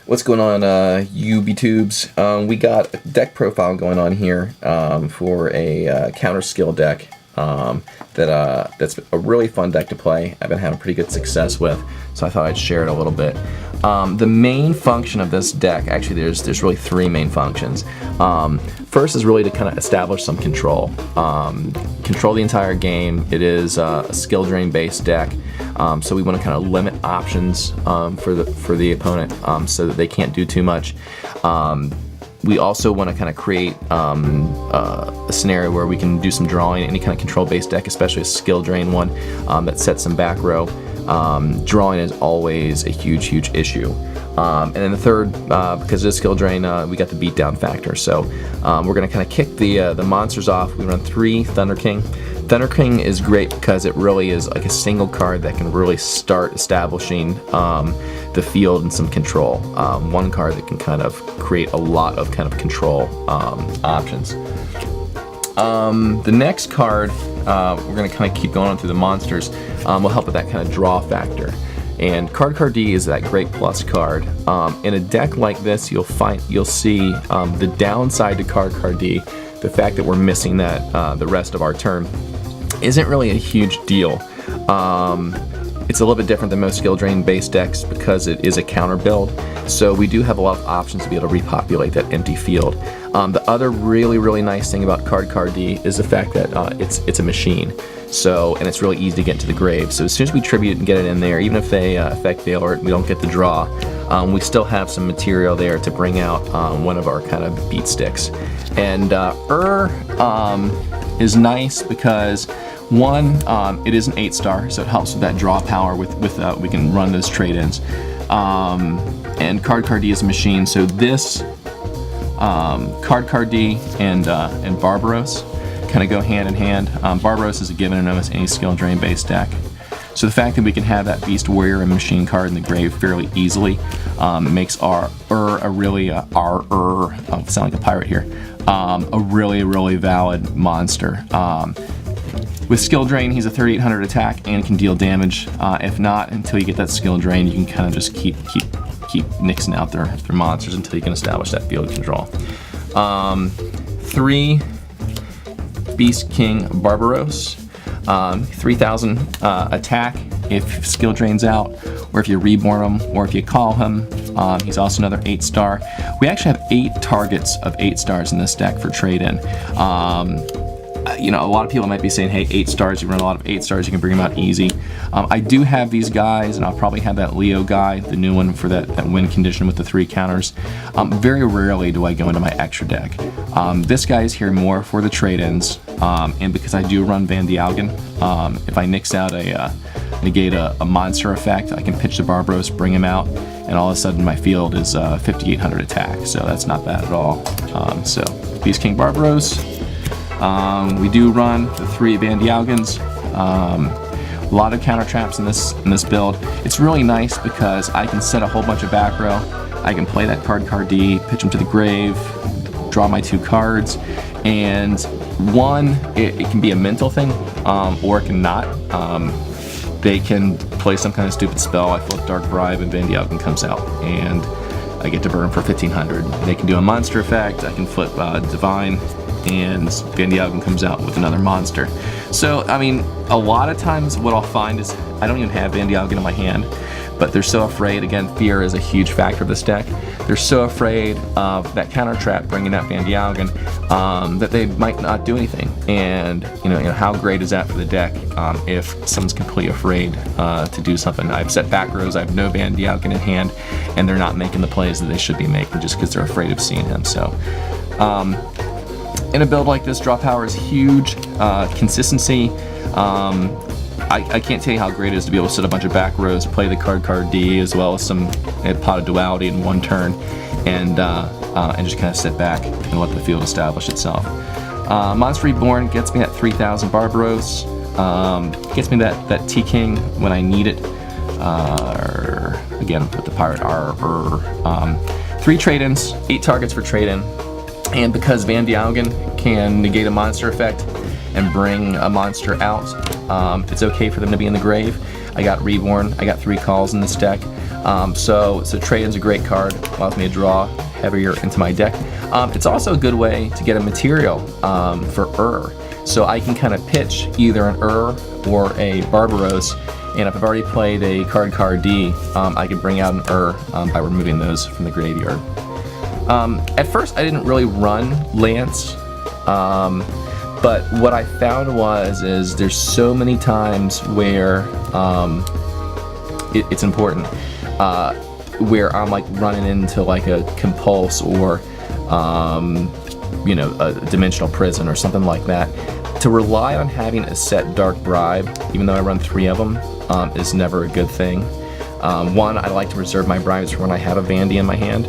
What's going on, UB Tubes? We got a deck profile going on here for a counter skill deck that's a really fun deck to play. I've been having pretty good success with, so I thought I'd share it a little bit. The main function of this deck, actually there's really three main functions. First is really to kind of establish some control. Control the entire game. It is a skill drain based deck, so we want to kind of limit options for the opponent so that they can't do too much. We also want to kind of create a scenario where we can do some drawing. Any kind of control-based deck, especially a skill drain one that sets some back row. Drawing is always a huge issue. And then the third, because of the skill drain, we got the beatdown factor. So we're going to kind of kick the monsters off. We run 3 Thunder King. Thunder King is great because it really is like a single card that can really start establishing the field and some control. One card that can kind of create a lot of kind of control options. The next card, we're going to kind of keep going on through the monsters, will help with that kind of draw factor. And Card D is that great plus card. In a deck like this, you'll see the downside to Card D, the fact that we're missing that the rest of our turn, isn't really a huge deal. It's a little bit different than most skill drain based decks because it is a counter build, so we do have a lot of options to be able to repopulate that empty field. The other really nice thing about Card D is the fact that it's a machine, and it's really easy to get into the grave. So as soon as we tribute and get it in there, even if they effect fail or we don't get the draw, we still have some material there to bring out one of our kind of beat sticks. And is nice because one, it is an 8-star, so it helps with that draw power. With we can run those trade-ins. And Card D is a machine, so this Card D and Barbaros kind of go hand in hand. Barbaros is a given in almost any skill drain based deck. So the fact that we can have that Beast Warrior and Machine card in the grave fairly easily makes our a really sound like a pirate here, a really valid monster. With skill drain, he's a 3800 attack and can deal damage. If not, until you get that skill drain, you can kind of just keep nixing out their monsters until you can establish that field control. 3 Beast King Barbaros, 3000 attack if skill drains out, or if you reborn him, or if you call him. He's also another 8-star. We actually have 8 targets of 8 stars in this deck for trade-in. You know, a lot of people might be saying, hey, 8 stars, you run a lot of 8 stars, you can bring them out easy. I do have these guys, and I'll probably have that Leo guy, the new one for that win condition with the 3 counters. Very rarely do I go into my extra deck. This guy is here more for the trade-ins, and because I do run Van Dialgen, if I nix out negate a monster effect, I can pitch the Barbaros, bring him out, and all of a sudden my field is 5800 attack, so that's not bad at all. So Beast King Barbaros. We do run the 3 Van Dialgens. A lot of counter traps in this build. It's really nice because I can set a whole bunch of back row. I can play that Card D, pitch him to the grave, draw my 2 cards, and one, it can be a mental thing, or it can not. They can play some kind of stupid spell. I flip Dark Bribe and Van Dialgen comes out, and I get to burn for 1500. They can do a monster effect. I can flip Divine, and Van Dialgen comes out with another monster. So, I mean, a lot of times what I'll find is I don't even have Van Dialgen in my hand, but they're so afraid. Again, fear is a huge factor of this deck. They're so afraid of that counter trap bringing out Van Dialgen that they might not do anything. And you know how great is that for the deck if someone's completely afraid to do something. I've set back rows, I have no Van Dialgen in hand, and they're not making the plays that they should be making just because they're afraid of seeing him. So. In a build like this, draw power is huge. Consistency, I can't tell you how great it is to be able to set a bunch of back rows, play the Card D, as well as some Pot of Duality in one turn, and just kind of sit back and let the field establish itself. Monster Reborn gets me that 3000 Barbaros, gets me that T-King when I need it. Again, with the Pirate 3 trade-ins, 8 targets for trade-in. And because Van Dialgen can negate a monster effect and bring a monster out, it's okay for them to be in the grave. I got Reborn. I got 3 calls in this deck. So Trade-in's a great card. Allows me to draw heavier into my deck. It's also a good way to get a material for So I can kind of pitch either an or a Barbaros, and if I've already played a card D, I can bring out an by removing those from the graveyard. At first I didn't really run Lance, but what I found is there's so many times where it's important, where I'm like running into like a Compulse or you know, a Dimensional Prison or something like that. To rely on having a set Dark Bribe, even though I run 3 of them, is never a good thing. One, I like to reserve my bribes for when I have a Vandy in my hand.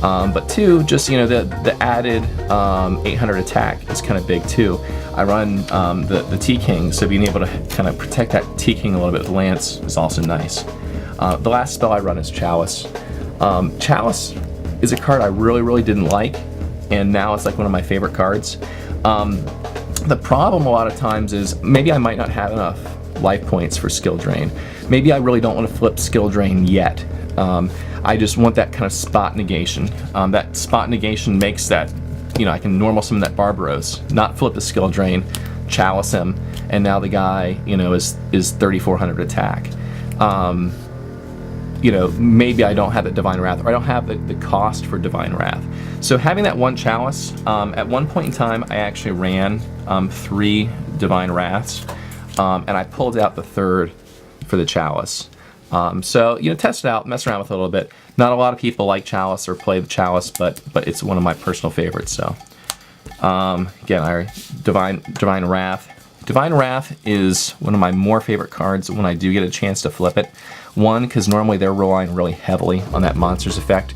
But 2, just, you know, the added 800 attack is kind of big too. I run the T-King, so being able to kind of protect that T-King a little bit with Lance is also nice. The last spell I run is Chalice. Chalice is a card I really didn't like, and now it's like one of my favorite cards. The problem a lot of times is maybe I might not have enough life points for Skill Drain. Maybe I really don't want to flip Skill Drain yet. I just want that kind of spot negation. That spot negation makes that, you know, I can normal summon that Barbaros, not flip the Skill Drain, Chalice him, and now the guy, you know, is 3,400 attack. You know, maybe I don't have the Divine Wrath, or I don't have the cost for Divine Wrath. So having that one Chalice, at one point in time I actually ran 3 Divine Wraths, and I pulled out the 3rd for the Chalice. So, you know, test it out, mess around with it a little bit. Not a lot of people like Chalice or play the Chalice, but it's one of my personal favorites. So, again, Divine Wrath. Divine Wrath is one of my more favorite cards when I do get a chance to flip it. 1, because normally they're relying really heavily on that monster's effect,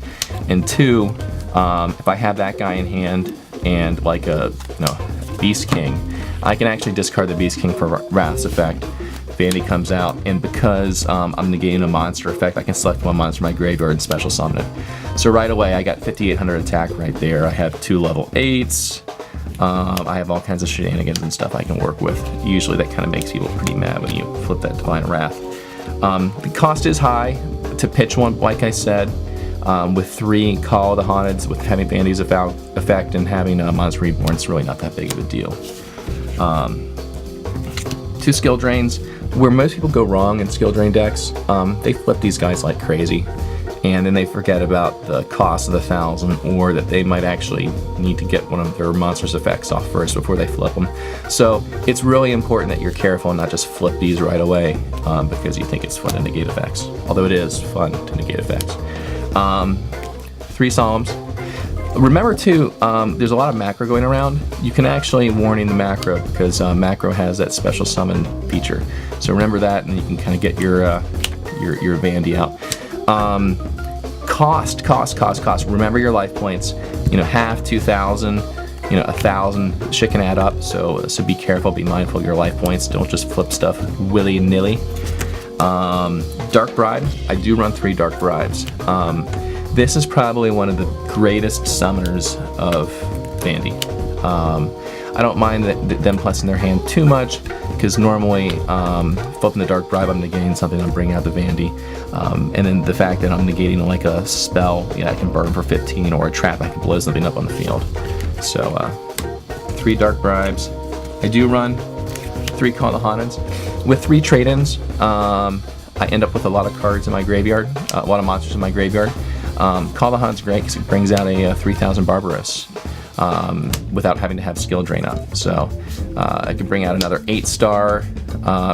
and 2, if I have that guy in hand and like a Beast King, I can actually discard the Beast King for Wrath's effect. Vandy comes out, and because I'm negating a monster effect, I can select one monster from my graveyard and special summon it. So right away I got 5,800 attack right there. I have 2 level 8s. I have all kinds of shenanigans and stuff I can work with. Usually that kind of makes people pretty mad when you flip that Divine Wrath. The cost is high to pitch one, like I said, with 3 Call of the Haunted, with having Vandy's effect and having Monster Reborn. It's really not that big of a deal. 2 Skill Drains. Where most people go wrong in Skill Drain decks, they flip these guys like crazy, and then they forget about the cost of the 1,000, or that they might actually need to get one of their monster's effects off first before they flip them. So it's really important that you're careful and not just flip these right away because you think it's fun to negate effects. Although it is fun to negate effects. 3 Solemns. Remember too, there's a lot of macro going around. You can actually warning the macro, because macro has that special summon feature. So remember that, and you can kind of get your Vandy out. Cost. Remember your life points. You know, half, 2,000, you know, 1,000. Shit can add up. So be careful. Be mindful of your life points. Don't just flip stuff willy-nilly. Dark Bribe. I do run 3 Dark Bribes. This is probably one of the greatest summoners of Vandy. I don't mind them pressing their hand too much, because normally flipping the Dark Bribe, I'm negating something, I'm bringing out the Vandy. And then the fact that I'm negating like a spell, I can burn for 15, or a trap, I can blow something up on the field. So 3 Dark Bribes. I do run 3 Call of the Haunted. With 3 trade-ins, I end up with a lot of cards in my graveyard, a lot of monsters in my graveyard. Call of the Haunted is great because it brings out a 3,000 Barbaros without having to have Skill Drain up. So I can bring out another 8-star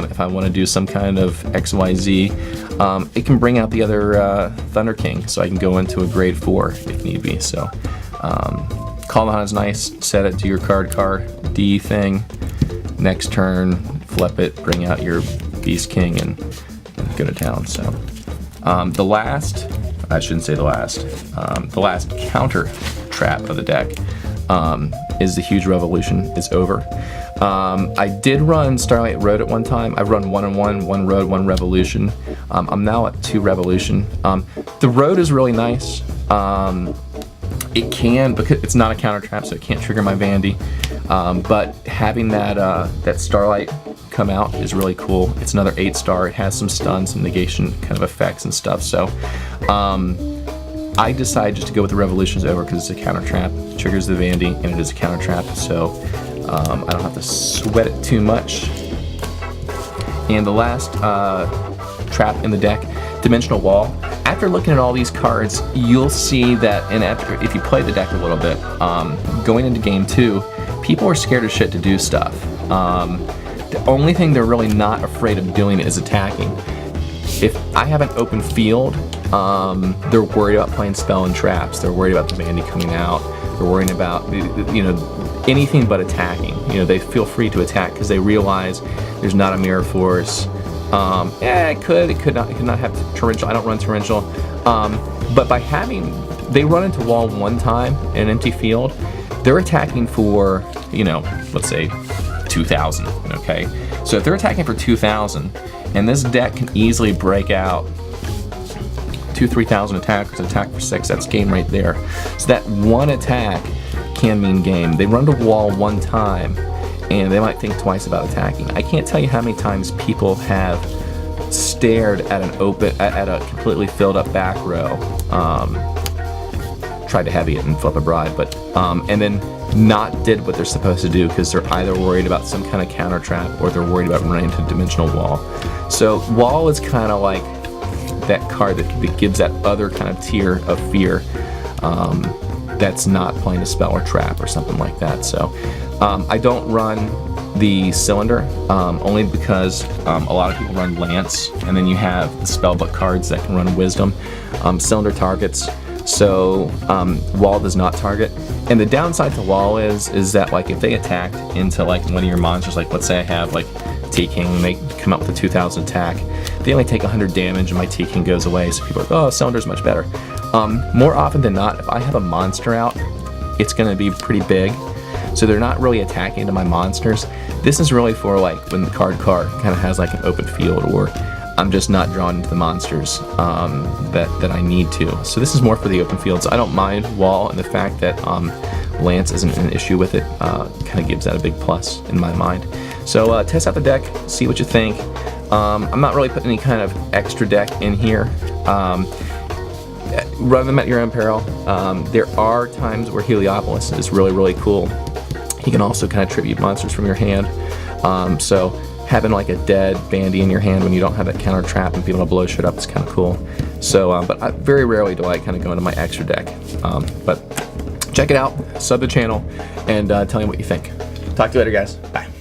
if I want to do some kind of XYZ. It can bring out the other Thunder King, so I can go into a grade 4 if need be. So Call of the Haunted is nice. Set it to your card D thing. Next turn, flip it, bring out your Beast King, and go to town. So the last counter trap of the deck is the Huge Revolution. It's over. I did run Starlight Road at one time. I've run 1 and 1 Road, 1 Revolution. I'm now at 2 Revolution. The Road is really nice. It can, because it's not a counter trap, so it can't trigger my Vandy. But having that Starlight come out is really cool. It's another 8-star. It has some stuns and negation kind of effects and stuff. So I decided just to go with the Revolutions Over because it's a counter trap. It triggers the Vandy, and it is a counter trap, so I don't have to sweat it too much. And the last trap in the deck, Dimensional Wall. After looking at all these cards, you'll see that, and if you play the deck a little bit, going into game 2, people are scared as shit to do stuff. The only thing they're really not afraid of doing is attacking. If I have an open field, they're worried about playing spell and traps. They're worried about the Vandy coming out. They're worried about, you know, anything but attacking. You know, they feel free to attack because they realize there's not a Mirror Force. It could not have Torrential. I don't run Torrential. But by having, they run into wall one time in an empty field, they're attacking for, you know, let's say 2,000, okay? So if they're attacking for 2,000, and this deck can easily break out 2,000-3,000 attackers, attack for 6, that's game right there. So that one attack can mean game. They run to wall one time, and they might think twice about attacking. I can't tell you how many times people have stared at at a completely filled up back row, tried to heavy it and flip a bride, but and then not did what they're supposed to do because they're either worried about some kind of counter trap or they're worried about running into Dimensional Wall. So Wall is kind of like that card that gives that other kind of tier of fear that's not playing a spell or trap or something like that. So I don't run the Cylinder only because a lot of people run Lance, and then you have the Spellbook cards that can run Wisdom. Cylinder targets, so Wall does not target. And the downside to Wall is that, like, if they attacked into like one of your monsters, like let's say I have like T-King, and they come up with a 2,000 attack, they only take 100 damage and my T-King goes away, so people are like, oh, Cylinder's much better. More often than not, if I have a monster out, it's going to be pretty big, so they're not really attacking into my monsters. This is really for like when the card kind of has like an open field, or I'm just not drawn into the monsters that I need to. So this is more for the open fields. I don't mind Wall, and the fact that Lance isn't an issue with it kind of gives that a big plus in my mind. So test out the deck, see what you think. I'm not really putting any kind of extra deck in here. Run them at your own peril. There are times where Heliopolis is really, really cool. He can also kind of tribute monsters from your hand. So having like a dead Vandy in your hand when you don't have that counter trap and being able to blow shit up is kind of cool. So, but very rarely do I kind of go into my extra deck. But check it out, sub the channel, and tell me what you think. Talk to you later, guys. Bye.